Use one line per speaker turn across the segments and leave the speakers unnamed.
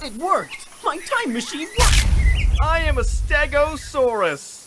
It worked! My time machine worked! I am a Stegosaurus!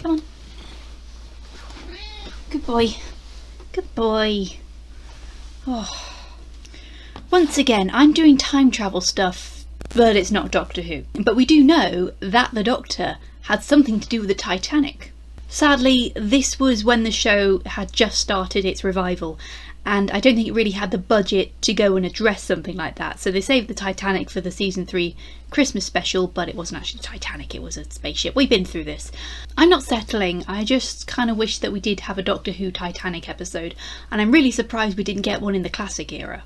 Come on. Good boy. Good boy. Oh. Once again, I'm doing time travel stuff, but it's not Doctor Who. But we do know that the Doctor had something to do with the Titanic. Sadly, this was when the show had just started its revival, and I don't think it really had the budget to go and address something like that. So they saved the Titanic for the season 3 Christmas special, but it wasn't actually Titanic, it was a spaceship. We've been through this. I'm not settling, I just kind of wish that we did have a Doctor Who Titanic episode, and I'm really surprised we didn't get one in the classic era.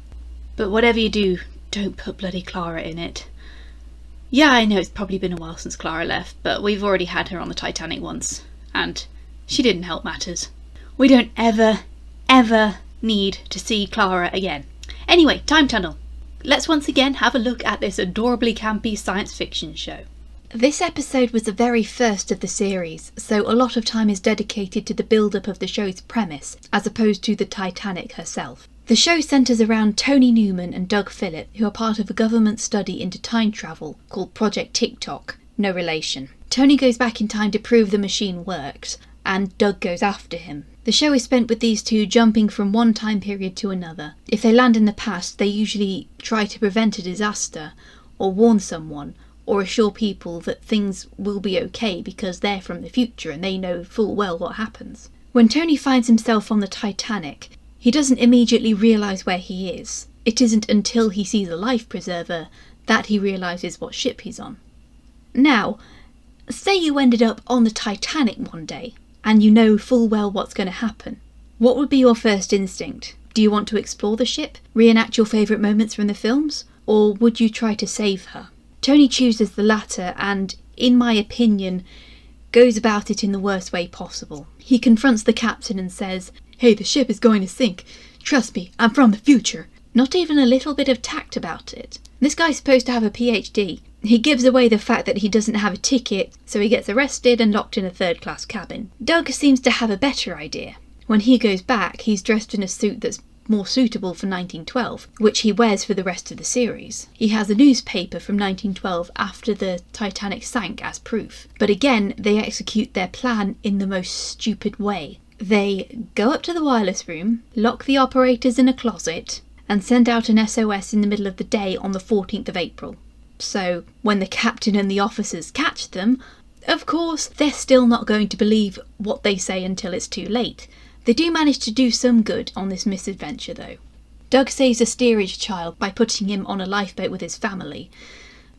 But whatever you do, don't put bloody Clara in it. Yeah, I know it's probably been a while since Clara left, but we've already had her on the Titanic once, and she didn't help matters. We don't ever need to see Clara again. Anyway, Time Tunnel. Let's once again have a look at this adorably campy science fiction show. This episode was the very first of the series, so a lot of time is dedicated to the build-up of the show's premise, as opposed to the Titanic herself. The show centres around Tony Newman and Doug Phillip, who are part of a government study into time travel called Project TikTok. No relation. Tony goes back in time to prove the machine works, and Doug goes after him. The show is spent with these two jumping from one time period to another. If they land in the past, they usually try to prevent a disaster, or warn someone, or assure people that things will be okay because they're from the future and they know full well what happens. When Tony finds himself on the Titanic, he doesn't immediately realise where he is. It isn't until he sees a life preserver that he realises what ship he's on. Now, say you ended up on the Titanic one day, and you know full well what's going to happen. What would be your first instinct? Do you want to explore the ship, reenact your favourite moments from the films, or would you try to save her? Tony chooses the latter and, in my opinion, goes about it in the worst way possible. He confronts the captain and says, "Hey, the ship is going to sink. Trust me, I'm from the future." Not even a little bit of tact about it. This guy's supposed to have a PhD. He gives away the fact that he doesn't have a ticket, so he gets arrested and locked in a third-class cabin. Doug seems to have a better idea. When he goes back, he's dressed in a suit that's more suitable for 1912, which he wears for the rest of the series. He has a newspaper from 1912 after the Titanic sank as proof. But again, they execute their plan in the most stupid way. They go up to the wireless room, lock the operators in a closet, and send out an SOS in the middle of the day on the 14th of April. So, when the captain and the officers catch them, of course, they're still not going to believe what they say until it's too late. They do manage to do some good on this misadventure, though. Doug saves a steerage child by putting him on a lifeboat with his family.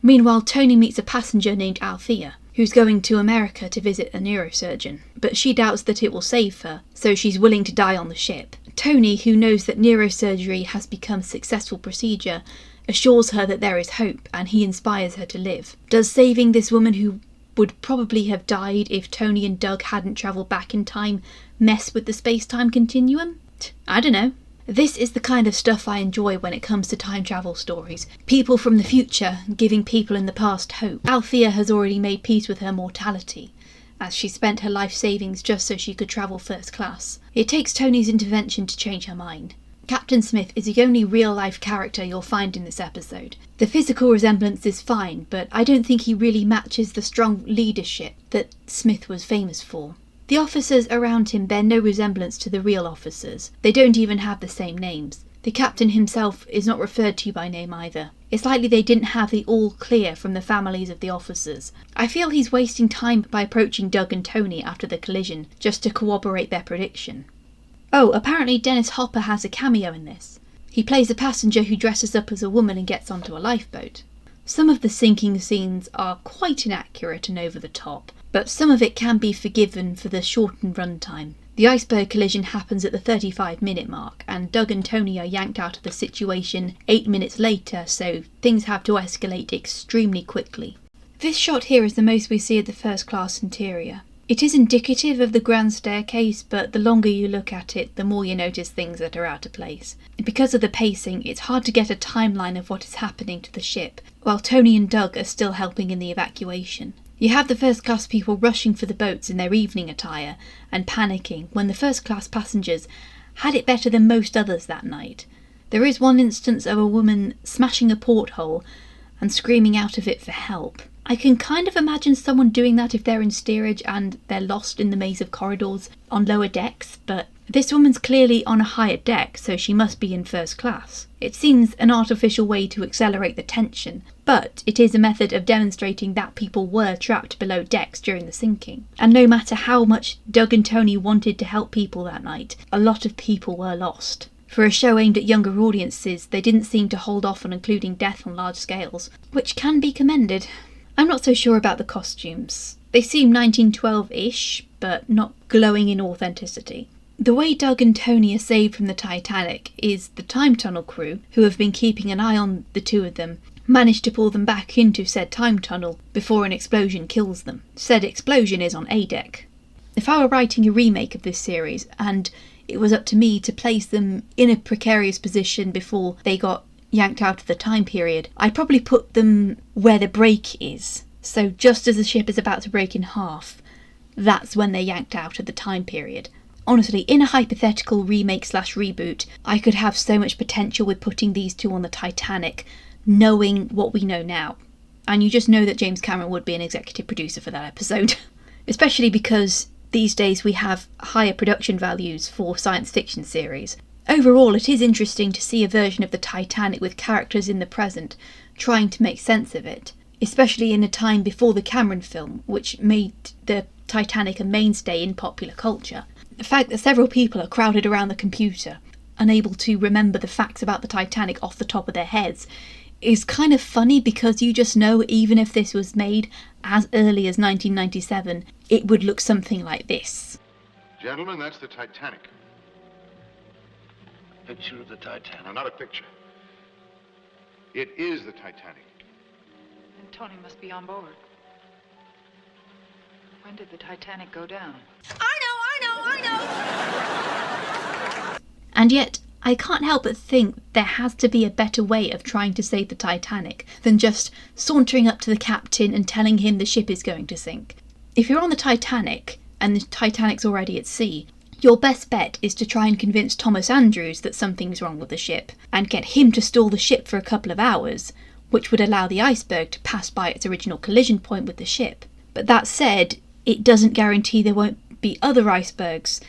Meanwhile, Tony meets a passenger named Althea, who's going to America to visit a neurosurgeon. But she doubts that it will save her, so she's willing to die on the ship. Tony, who knows that neurosurgery has become a successful procedure, assures her that there is hope, and he inspires her to live. Does saving this woman who would probably have died if Tony and Doug hadn't travelled back in time mess with the space-time continuum? I don't know. This is the kind of stuff I enjoy when it comes to time travel stories. People from the future giving people in the past hope. Althea has already made peace with her mortality, as she spent her life savings just so she could travel first class. It takes Tony's intervention to change her mind. Captain Smith is the only real-life character you'll find in this episode. The physical resemblance is fine, but I don't think he really matches the strong leadership that Smith was famous for. The officers around him bear no resemblance to the real officers. They don't even have the same names. The captain himself is not referred to by name either. It's likely they didn't have the all clear from the families of the officers. I feel he's wasting time by approaching Doug and Tony after the collision, just to corroborate their prediction. Oh, apparently Dennis Hopper has a cameo in this. He plays a passenger who dresses up as a woman and gets onto a lifeboat. Some of the sinking scenes are quite inaccurate and over the top, but some of it can be forgiven for the shortened runtime. The iceberg collision happens at the 35-minute mark, and Doug and Tony are yanked out of the situation 8 minutes later, so things have to escalate extremely quickly. This shot here is the most we see of the first class interior. It is indicative of the grand staircase, but the longer you look at it, the more you notice things that are out of place. Because of the pacing, it's hard to get a timeline of what is happening to the ship, while Tony and Doug are still helping in the evacuation. You have the first class people rushing for the boats in their evening attire and panicking when the first class passengers had it better than most others that night. There is one instance of a woman smashing a porthole and screaming out of it for help. I can kind of imagine someone doing that if they're in steerage and they're lost in the maze of corridors on lower decks, but this woman's clearly on a higher deck, so she must be in first class. It seems an artificial way to accelerate the tension, but it is a method of demonstrating that people were trapped below decks during the sinking. And no matter how much Doug and Tony wanted to help people that night, a lot of people were lost. For a show aimed at younger audiences, they didn't seem to hold off on including death on large scales, which can be commended. I'm not so sure about the costumes. They seem 1912-ish, but not glowing in authenticity. The way Doug and Tony are saved from the Titanic is the time tunnel crew, who have been keeping an eye on the two of them, managed to pull them back into said time tunnel before an explosion kills them. Said explosion is on A deck. If I were writing a remake of this series, and it was up to me to place them in a precarious position before they got yanked out of the time period, I'd probably put them where the break is. So just as the ship is about to break in half, that's when they're yanked out of the time period. Honestly, in a hypothetical remake/reboot, I could have so much potential with putting these two on the Titanic, knowing what we know now. And you just know that James Cameron would be an executive producer for that episode. Especially because these days we have higher production values for science fiction series. Overall, it is interesting to see a version of the Titanic with characters in the present trying to make sense of it, especially in a time before the Cameron film, which made the Titanic a mainstay in popular culture. The fact that several people are crowded around the computer, unable to remember the facts about the Titanic off the top of their heads, is kind of funny because you just know even if this was made as early as 1997, it would look something like this.
Gentlemen, that's the Titanic.
Picture of the Titanic.
No, not a picture. It is the Titanic.
And Tony must be on board. When did the Titanic go down?
I know! And yet, I can't help but think there has to be a better way of trying to save the Titanic than just sauntering up to the captain and telling him the ship is going to sink. If you're on the Titanic, and the Titanic's already at sea, your best bet is to try and convince Thomas Andrews that something's wrong with the ship, and get him to stall the ship for a couple of hours, which would allow the iceberg to pass by its original collision point with the ship. But that said, it doesn't guarantee there won't be other icebergs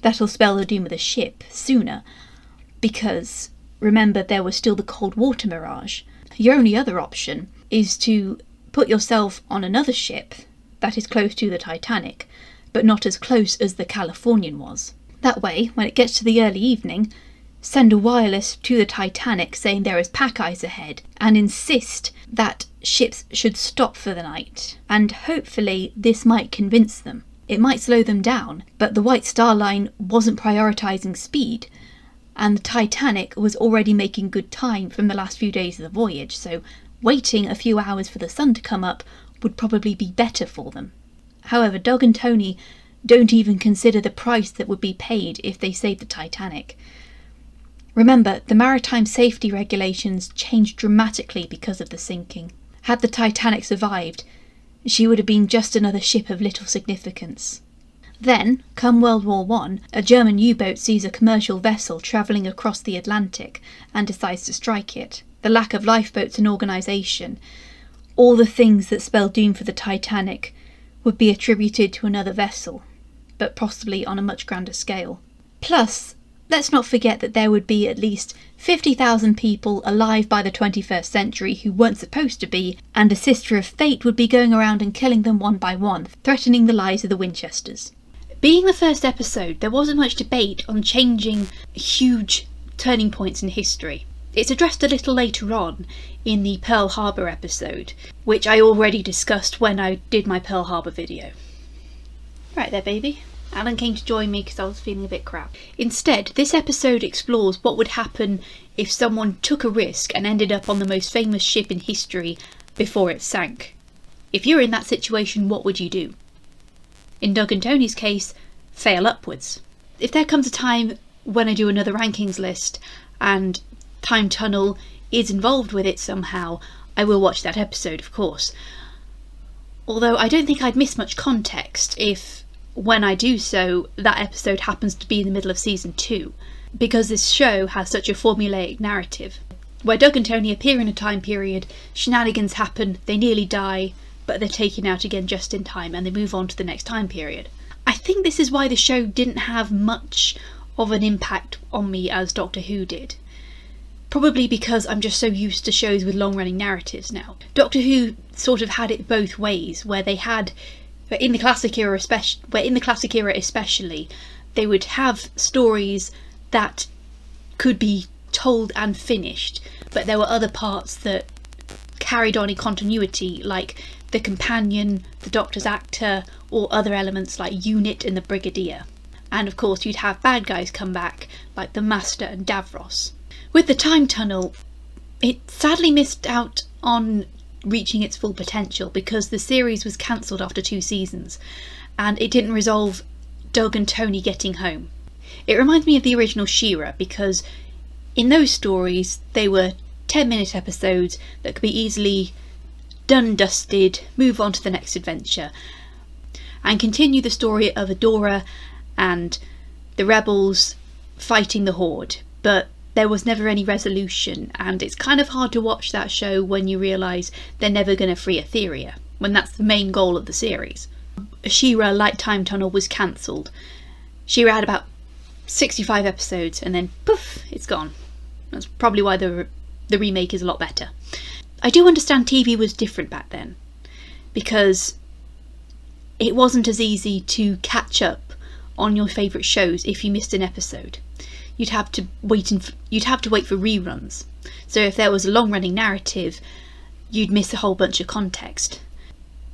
that'll spell the doom of the ship sooner, because remember there was still the cold water mirage. Your only other option is to put yourself on another ship that is close to the Titanic, but not as close as the Californian was. That way, when it gets to the early evening, send a wireless to the Titanic saying there is pack ice ahead, and insist that ships should stop for the night. And hopefully this might convince them. It might slow them down, but the White Star Line wasn't prioritising speed, and the Titanic was already making good time from the last few days of the voyage, so waiting a few hours for the sun to come up would probably be better for them. However, Doug and Tony don't even consider the price that would be paid if they saved the Titanic. Remember, the maritime safety regulations changed dramatically because of the sinking. Had the Titanic survived, she would have been just another ship of little significance. Then, come World War I, a German U-boat sees a commercial vessel travelling across the Atlantic and decides to strike it. The lack of lifeboats and organisation, all the things that spell doom for the Titanic, would be attributed to another vessel, but possibly on a much grander scale. Plus, let's not forget that there would be at least 50,000 people alive by the 21st century who weren't supposed to be, and a Sister of Fate would be going around and killing them one by one, threatening the lives of the Winchesters. Being the first episode, there wasn't much debate on changing huge turning points in history. It's addressed a little later on in the Pearl Harbor episode, which I already discussed when I did my Pearl Harbor video. Right there, baby. Alan came to join me because I was feeling a bit crap. Instead, this episode explores what would happen if someone took a risk and ended up on the most famous ship in history before it sank. If you're in that situation, what would you do? In Doug and Tony's case, fail upwards. If there comes a time when I do another rankings list and Time Tunnel is involved with it somehow, I will watch that episode, of course. Although I don't think I'd miss much context if, when I do so, that episode happens to be in the middle of season 2, because this show has such a formulaic narrative. Where Doug and Tony appear in a time period, shenanigans happen, they nearly die, but they're taken out again just in time and they move on to the next time period. I think this is why the show didn't have much of an impact on me as Doctor Who did. Probably because I'm just so used to shows with long-running narratives now. Doctor Who sort of had it both ways, where they had, in the classic era especially, they would have stories that could be told and finished, but there were other parts that carried on in continuity, like the companion, the Doctor's actor, or other elements like Unit and the Brigadier. And of course you'd have bad guys come back, like the Master and Davros. With the Time Tunnel, it sadly missed out on reaching its full potential because the series was cancelled after 2 seasons, and it didn't resolve Doug and Tony getting home. It reminds me of the original She-Ra, because in those stories they were 10-minute episodes that could be easily done and dusted, move on to the next adventure, and continue the story of Adora and the rebels fighting the Horde. But there was never any resolution, and it's kind of hard to watch that show when you realise they're never going to free Etheria, when that's the main goal of the series. She-Ra, like Time Tunnel, was cancelled. She-Ra had about 65 episodes and then poof, it's gone. That's probably why the remake is a lot better. I do understand TV was different back then, because it wasn't as easy to catch up on your favourite shows if you missed an episode. You'd have to wait for reruns. So if there was a long-running narrative, you'd miss a whole bunch of context.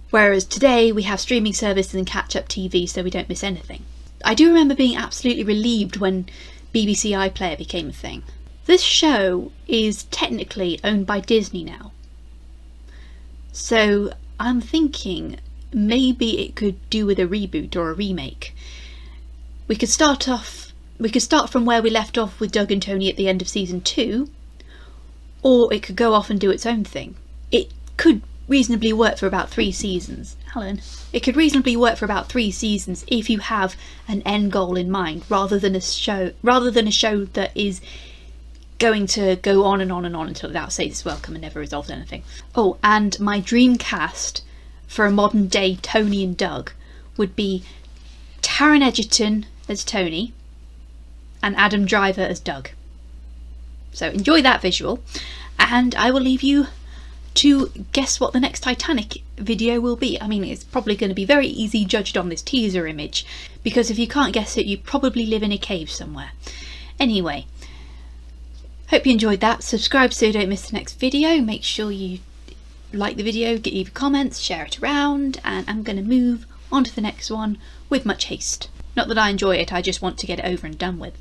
Whereas today we have streaming services and catch-up TV, so we don't miss anything. I do remember being absolutely relieved when BBC iPlayer became a thing. This show is technically owned by Disney now, so I'm thinking maybe it could do with a reboot or a remake. We could start from where we left off with Doug and Tony at the end of season 2, or it could go off and do its own thing. It could reasonably work for about 3 seasons. Helen. It could reasonably work for about 3 seasons if you have an end goal in mind, rather than a show that is going to go on and on and on until Thou Sayest Welcome and never resolves anything. Oh, and my dream cast for a modern day Tony and Doug would be Taron Egerton as Tony and Adam Driver as Doug. So enjoy that visual, and I will leave you to guess what the next Titanic video will be. I mean, it's probably going to be very easy judged on this teaser image, because if you can't guess it, you probably live in a cave somewhere. Anyway, hope you enjoyed that. Subscribe so you don't miss the next video. Make sure you like the video, leave comments, share it around, and I'm going to move on to the next one with much haste. Not that I enjoy it, I just want to get it over and done with.